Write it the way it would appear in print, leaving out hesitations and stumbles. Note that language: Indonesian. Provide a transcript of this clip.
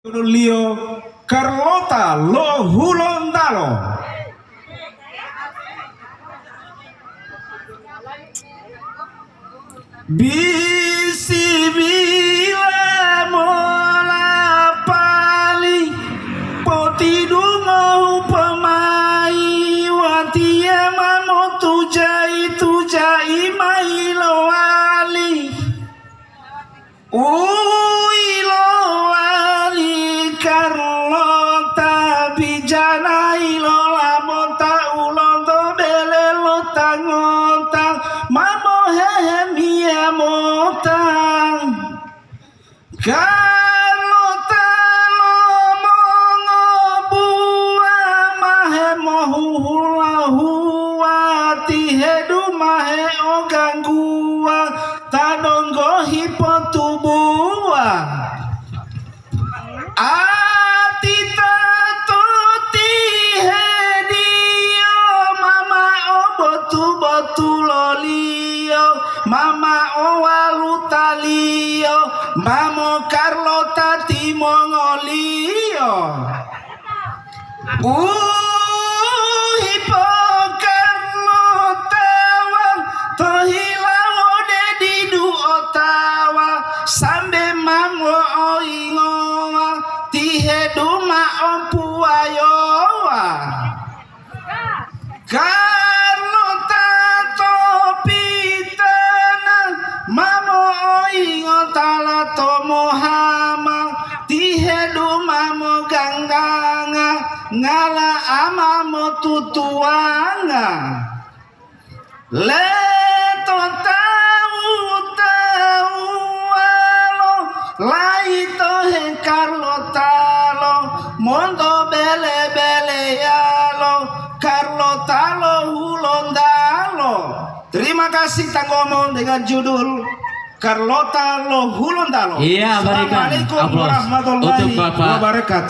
Lio Carlota Lo Hulondalo. Bisi bila mola pali poti dungo pemai watia mamo tujai mai loali Carlota bijana ilola mota ulondo bele lota ngota mamo hemia mota Carlota lo mongo bua mahe mohu hula hua tihedu mahe ogangua tadongo hipotubua Atita tuti hedio mama obotu botu lolio mama owalutalio mamo Carlota timongolio hipo Carlota tohila ode didu otawa sambe mamo oingo tiheduma ompuayowa Carlota topitana mamo oingotala tomohama tiheduma mo gangganga ngala amamo tutuanga leto laito he Carlota lo mondo bele bele yalo Carlota lo Hulondalo. Terima kasih Tanggomo dengan judul Carlota lo Hulondalo. Iya, berikan Assalamualaikum aplaus warahmatullahi untuk Bapak wabarakatuh.